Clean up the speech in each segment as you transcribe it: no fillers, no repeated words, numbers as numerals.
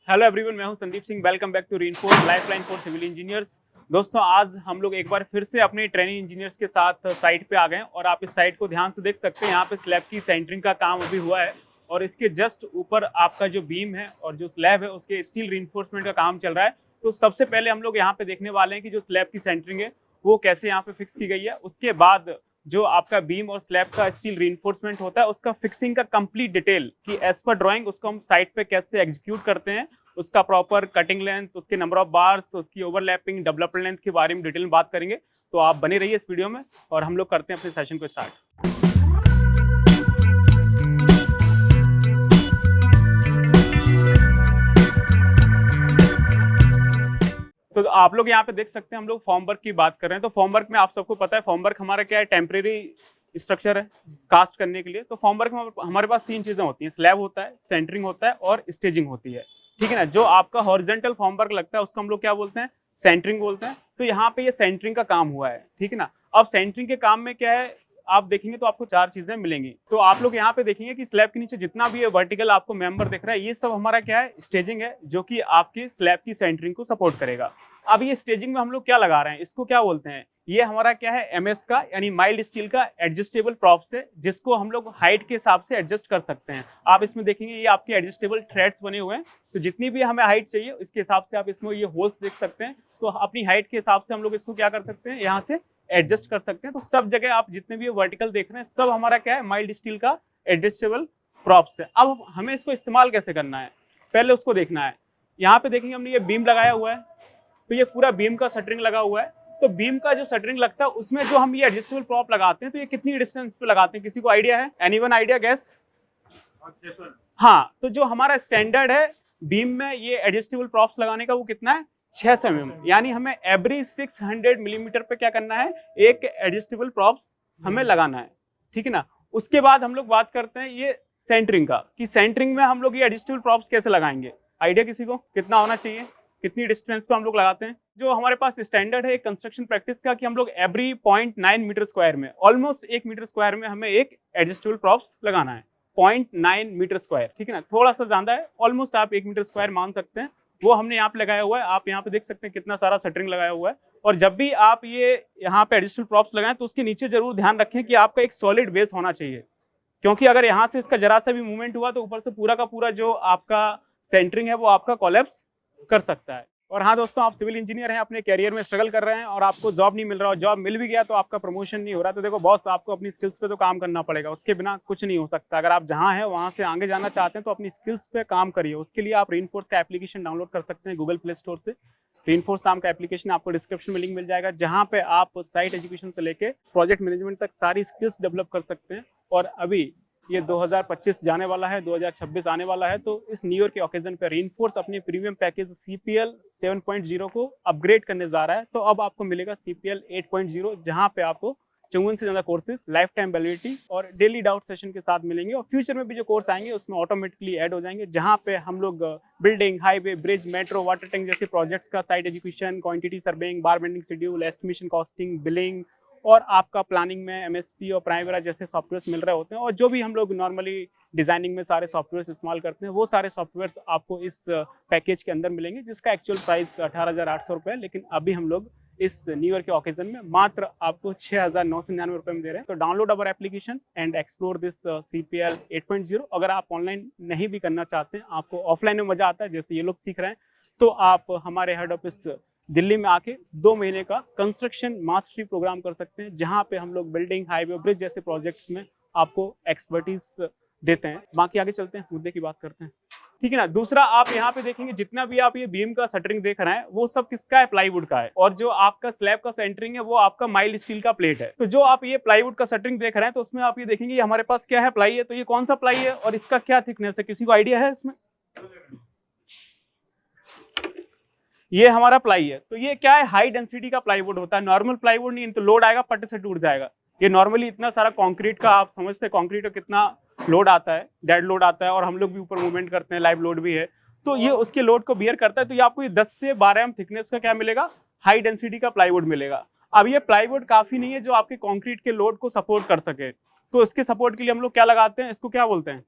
Hello everyone, मैं हूं Sandeep Singh. Welcome back to reinforce lifeline for civil engineers. दोस्तों, आज हम लोग एक बार फिर से अपने ट्रेनिंग इंजीनियर्स के साथ साइट पे आ गए हैं और आप इस साइट को ध्यान से देख सकते हैं। यहाँ पे स्लैब की सेंटरिंग का काम अभी हुआ है और इसके जस्ट ऊपर आपका जो बीम है और जो स्लैब है उसके स्टील रीइंफोर्समेंट का काम चल रहा है। तो सबसे पहले हम लोग यहाँ पे देखने वाले हैं कि जो स्लैब की सेंटरिंग है वो कैसे यहाँ पे फिक्स की गई है। उसके बाद जो आपका बीम और स्लैब का स्टील रीइंफोर्समेंट होता है उसका फिक्सिंग का कंप्लीट डिटेल कि एज पर ड्राइंग उसको हम साइट पे कैसे एग्जीक्यूट करते हैं, उसका प्रॉपर कटिंग लेंथ, उसके नंबर ऑफ बार्स, उसकी ओवरलैपिंग, डेवलपमेंट लेंथ के बारे में डिटेल में बात करेंगे। तो आप बने रहिए इस वीडियो में और हम लोग करते हैं अपने सेशन को स्टार्ट। तो आप लोग यहाँ पे देख सकते हैं हम लोग फॉर्म वर्क की बात कर रहे हैं। तो फॉर्म वर्क में आप सबको पता है फॉर्म वर्क हमारा क्या है, टेम्परेरी स्ट्रक्चर है कास्ट करने के लिए। तो फॉर्म वर्क में हमारे पास तीन चीजें होती हैं, स्लैब होता है, सेंटरिंग होता है और स्टेजिंग होती है। ठीक है ना। जो आपका हॉरिजॉन्टल फॉर्म वर्क लगता है उसको हम लोग क्या बोलते हैं, सेंटरिंग बोलते हैं। तो यहाँ पे ये सेंटरिंग का काम हुआ है। ठीक है ना। अब सेंटरिंग के काम में क्या है, आप देखेंगे तो आपको चार चीजें मिलेंगी। तो आप लोग यहाँ पे देखेंगे कि स्लैब के नीचे जितना भी ये वर्टिकल आपको मेंबर दिख रहा है ये सब हमारा क्या है, स्टेजिंग है, जो कि आपके स्लैब की सेंटरिंग को सपोर्ट करेगा। अब ये स्टेजिंग में हम लोग क्या लगा रहे हैं, इसको क्या बोलते हैं, ये हमारा क्या है, एमएस का यानी माइल्ड स्टील का एडजस्टेबल प्रॉप्स है, जिसको हम लोग हाइट के हिसाब से एडजस्ट कर सकते हैं। आप इसमें देखेंगे ये आपके एडजस्टेबल थ्रेड्स बने हुए हैं। तो जितनी भी हमें हाइट चाहिए इसके हिसाब से आप इसमें ये होल्स देख सकते हैं। तो अपनी हाइट के हिसाब से हम लोग इसको क्या कर सकते हैं, यहाँ से एडजस्ट कर सकते हैं। तो सब जगह आप जितने भी वर्टिकल देख रहे हैं सब हमारा क्या है, माइल्ड स्टील का एडजस्टेबल प्रॉप्स है। अब हमें इसको इस्तेमाल कैसे करना है, पहले उसको देखना है। यहाँ पे देखेंगे हमने ये बीम लगाया हुआ है, तो ये पूरा बीम का शटरिंग लगा हुआ है। तो बीम का जो शटरिंग लगता है उसमें जो हम ये एडजस्टेबल प्रॉप लगाते हैं तो ये कितनी डिस्टेंस पे लगाते हैं, किसी को आइडिया है? Anyone idea, gas? हाँ, तो जो हमारा स्टैंडर्ड है बीम में ये एडजस्टेबल प्रॉप्स लगाने का वो कितना है, 600 mm। यानी हमें एवरी 600 मिलीमीटर पे क्या करना है, एक एडजस्टेबल प्रॉप्स हमें लगाना है। ठीक है ना। उसके बाद हम लोग बात करते हैं ये सेंटरिंग का, कि सेंटरिंग में हम लोग ये एडजस्टेबल प्रॉप्स कैसे लगाएंगे। आइडिया किसी को, कितना होना चाहिए, कितनी डिस्टेंस पे हम लोग लगाते हैं? जो हमारे पास स्टैंडर्ड है कंस्ट्रक्शन प्रैक्टिस का कि हम लोग एवरी 0.9 मीटर स्क्वायर में, ऑलमोस्ट 1 मीटर स्क्वायर में हमें एक एडजस्टेबल प्रॉप्स लगाना है, 0.9 मीटर स्क्वायर। ठीक है ना, थोड़ा सा ज्यादा है, ऑलमोस्ट आप 1 मीटर स्क्वायर मान सकते हैं। वो हमने यहाँ पे लगाया हुआ है। आप यहाँ पे देख सकते हैं कितना सारा शटरिंग लगाया हुआ है। और जब भी आप ये यहाँ पे एडिशनल प्रॉप्स लगाएं तो उसके नीचे जरूर ध्यान रखें कि आपका एक सॉलिड बेस होना चाहिए, क्योंकि अगर यहाँ से इसका जरा सा भी मूवमेंट हुआ तो ऊपर से पूरा का पूरा जो आपका सेंटरिंग है वो आपका कोलैप्स कर सकता है। और हाँ दोस्तों, आप सिविल इंजीनियर हैं, अपने कैरियर में स्ट्रगल कर रहे हैं और आपको जॉब नहीं मिल रहा, और जॉब मिल भी गया तो आपका प्रमोशन नहीं हो रहा, तो देखो बॉस, आपको अपनी स्किल्स पे तो काम करना पड़ेगा, उसके बिना कुछ नहीं हो सकता। अगर आप जहाँ हैं वहाँ से आगे जाना चाहते हैं तो अपनी स्किल्स पे काम करिए। उसके लिए आप रीइंफोर्स का एप्लीकेशन डाउनलोड कर सकते हैं गूगल प्ले स्टोर से। रीइंफोर्स नाम का एप्लीकेशन आपको डिस्क्रिप्शन में लिंक मिल जाएगा, जहाँ पे आप साइट एजुकेशन से लेके प्रोजेक्ट मैनेजमेंट तक सारी स्किल्स डेवलप कर सकते हैं। और अभी ये 2025 जाने वाला है, 2026 आने वाला है, तो इस न्यू ईयर के ओकेजन पे रीइंफोर्स अपने प्रीमियम पैकेज CPL 7.0 को अपग्रेड करने जा रहा है। तो अब आपको मिलेगा CPL 8.0, जहां पे आपको 54 से ज्यादा कोर्सेज, लाइफ टाइम वैलिडिटी और डेली डाउट सेशन के साथ मिलेंगे। और फ्यूचर में भी जो कोर्स आएंगे उसमें ऑटोमेटिकली ऐड हो जाएंगे, जहां पे हम लोग building, highway, bridge, metro, water tank जैसे प्रोजेक्ट्स का साइट एजुकेशन, क्वांटिटी सर्वेइंग, बार bending schedule, estimation, costing, billing और आपका प्लानिंग में MSP और प्राइमरा जैसे सॉफ्टवेयर्स मिल रहे होते हैं। और जो भी हम लोग नॉर्मली डिजाइनिंग में सारे सॉफ्टवेयर्स इस्तेमाल करते हैं वो सारे सॉफ्टवेयर्स आपको इस पैकेज के अंदर मिलेंगे, जिसका एक्चुअल प्राइस 18,800 रुपये है। लेकिन अभी हम लोग इस न्यू ईयर के ओकेजन में मात्र आपको 6,999 रुपये में दे रहे हैं। तो download our application and explore this CPL 8.0। अगर आप ऑनलाइन नहीं भी करना चाहते हैं, आपको ऑफलाइन में मजा आता है जैसे ये लोग सीख रहे हैं, तो आप हमारे हेड ऑफिस दिल्ली में आके 2 महीने का कंस्ट्रक्शन मास्टरी प्रोग्राम कर सकते हैं, जहां पे हम लोग बिल्डिंग, हाईवे, ब्रिज जैसे प्रोजेक्ट्स में आपको एक्सपर्टीज देते हैं। बाकी आगे चलते हैं, मुद्दे की बात करते हैं। ठीक है ना। दूसरा, आप यहाँ पे देखेंगे जितना भी आप ये बीम का शटरिंग देख रहे हैं वो सब किसका है, प्लाईवुड का है। और जो आपका स्लैब का सेंटरिंग है वो आपका माइल्ड स्टील का प्लेट है। तो जो आप ये प्लाईवुड का शटरिंग देख रहे हैं तो उसमें आप ये देखेंगे हमारे पास क्या है, प्लाई है। तो ये कौन सा प्लाई है और इसका क्या थिकनेस है, किसी को आइडिया है इसमें? ये हमारा प्लाई है। तो ये क्या है, हाई डेंसिटी का प्लाईवुड होता है, नॉर्मल प्लाईवुड नहीं, तो लोड आएगा पट से टूट जाएगा। ये नॉर्मली इतना सारा कंक्रीट का, आप समझते हैं कंक्रीट का कितना लोड आता है, डेड लोड आता है, और हम लोग भी ऊपर मूवमेंट करते हैं, लाइव लोड भी है, तो ये उसके लोड को बियर करता है। तो ये आपको ये 10 से 12 mm थिकनेस का क्या मिलेगा, हाई डेंसिटी का प्लाईवुड मिलेगा। अब ये प्लाईवुड काफी नहीं है जो आपके कंक्रीट के लोड को सपोर्ट कर सके, तो इसके सपोर्ट के लिए हम लोग क्या लगाते हैं, इसको क्या बोलते हैं,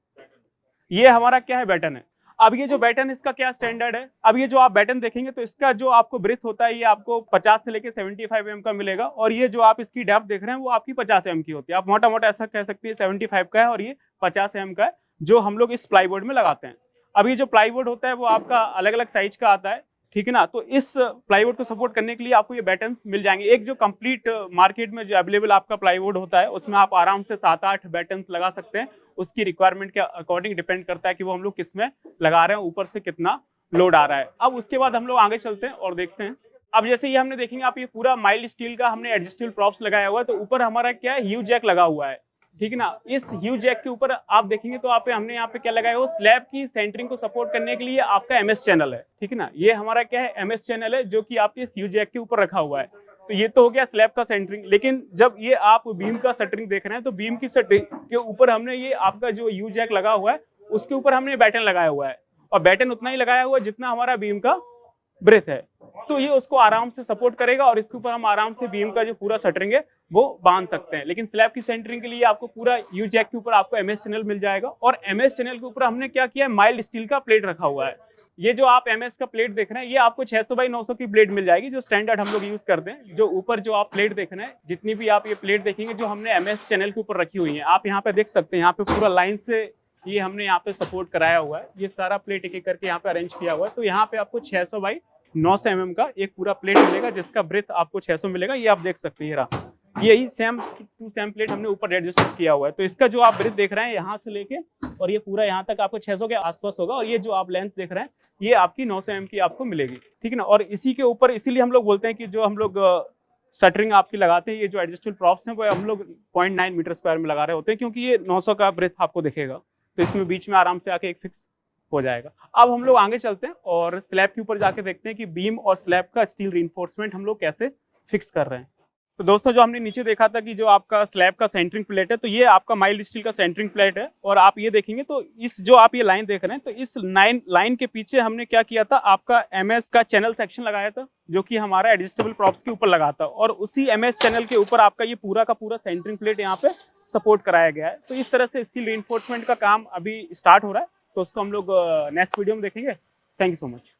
ये हमारा क्या है, बैटन है। अब ये जो बैटन इसका क्या स्टैंडर्ड है, अब ये जो आप बैटन देखेंगे तो इसका जो आपको ब्रेथ होता है ये आपको 50 से लेके 75 mm का मिलेगा, और ये जो आप इसकी डेप्थ देख रहे हैं वो आपकी 50 mm की होती है। आप मोटा मोटा ऐसा कह सकते हैं 75 का है और ये 50 mm का है जो हम लोग इस प्लाईवुड में लगाते हैं। अब ये जो प्लाईवुड होता है वो आपका अलग अलग साइज का आता है, ठीक है ना। तो इस प्लाईवुड को सपोर्ट करने के लिए आपको ये बैटन्स मिल जाएंगे। एक जो कंप्लीट मार्केट में जो अवेलेबल आपका प्लाईवुड होता है उसमें आप आराम से 7-8 बैटन्स लगा सकते हैं। उसकी रिक्वायरमेंट के अकॉर्डिंग डिपेंड करता है कि वो हम लोग किस में लगा रहे हैं, ऊपर से कितना लोड आ रहा है। अब उसके बाद हम लोग आगे चलते हैं और देखते हैं। अब जैसे ये हमने देखेंगे, आप ये पूरा माइल्ड स्टील का हमने एडजस्टेबल प्रॉप्स लगाया हुआ है, तो ऊपर हमारा क्या है, ह्यू जैक लगा हुआ है, ठीक है ना। इस ह्यू जैक के ऊपर आप देखेंगे तो हमने यहाँ पे क्या लगाया है, स्लैब की सेंटरिंग को सपोर्ट करने के लिए आपका एमएस चैनल है, ठीक है ना। ये हमारा क्या है, एमएस चैनल है जो कि आपके ह्यू जैक के ऊपर रखा हुआ है। तो ये तो हो गया स्लैब का सेंटरिंग। लेकिन जब ये आप बीम का शटरिंग देख रहे हैं तो बीम की शटरिंग के ऊपर हमने ये आपका जो ह्यू जैक लगा हुआ है उसके ऊपर हमने बैटन लगाया हुआ है, और बैटन उतना ही लगाया हुआ है जितना हमारा बीम का ब्रेथ है। तो ये उसको आराम से सपोर्ट करेगा और इसके ऊपर हम आराम से बीम का जो पूरा शटरिंग है वो बांध सकते हैं। लेकिन स्लैब की सेंटरिंग के लिए आपको पूरा ह्यू जैक के ऊपर आपको एमएस चैनल मिल जाएगा, और एमएस चैनल के ऊपर हमने क्या किया है, माइल्ड स्टील का प्लेट रखा हुआ है। ये जो आप एमएस का प्लेट देख रहे हैं ये आपको 600x900 की प्लेट मिल जाएगी, जो स्टैंडर्ड हम लोग यूज करते हैं। जो ऊपर जो आप प्लेट देख रहे हैं, जितनी भी आप ये प्लेट देखेंगे जो हमने एमएस चैनल के ऊपर रखी हुई है, आप यहाँ पे देख सकते हैं, यहाँ पे पूरा लाइन से ये हमने यहाँ पे सपोर्ट कराया हुआ है। ये सारा प्लेट एक एक करके यहाँ पे अरेंज किया हुआ है। तो यहाँ पे आपको 600x900 mm का एक पूरा प्लेट मिलेगा जिसका ब्रेथ आपको 600 मिलेगा। ये आप देख सकते हैं, ये रहा, यही सेम प्लेट हमने ऊपर एडजस्ट किया हुआ है। तो इसका जो आप ब्रेथ देख रहे हैं यहाँ से लेके और ये पूरा यहाँ तक आपको 600 के आसपास होगा, और ये जो आप लेंथ देख रहे हैं ये आपकी 900 mm की आपको मिलेगी, ठीक है ना। और इसी के ऊपर इसीलिए हम लोग बोलते हैं कि जो हम लोग शटरिंग आपकी लगाते हैं, ये जो एडजस्टेबल प्रॉप्स हैं वो हम लोग 0.9 मीटर स्क्वायर में लगा रहे होते हैं, क्योंकि ये 900 का ब्रेथ आपको दिखेगा, तो इसमें बीच में आराम से आके एक फिक्स हो जाएगा। अब हम लोग आगे चलते हैं और स्लैब के ऊपर जाके देखते हैं कि बीम और स्लैब का स्टील रीइंफोर्समेंट हम लोग कैसे फिक्स कर रहे हैं। तो दोस्तों, जो हमने नीचे देखा था कि जो आपका स्लैब का सेंटरिंग प्लेट है, तो ये आपका माइल्ड स्टील का सेंटरिंग प्लेट है। और आप ये देखेंगे तो इस जो आप ये लाइन देख रहे हैं, तो इस लाइन के पीछे हमने क्या किया था, आपका एमएस का चैनल सेक्शन लगाया था जो कि हमारा एडजस्टेबल प्रॉप्स के ऊपर लगा था, और उसी एमएस चैनल के ऊपर आपका ये पूरा का पूरा सेंटरिंग प्लेट यहाँ पे सपोर्ट कराया गया है। तो इस तरह से स्टील रीइंफोर्समेंट का काम अभी स्टार्ट हो रहा है, तो उसको हम लोग नेक्स्ट वीडियो में देखेंगे। Thank you so much.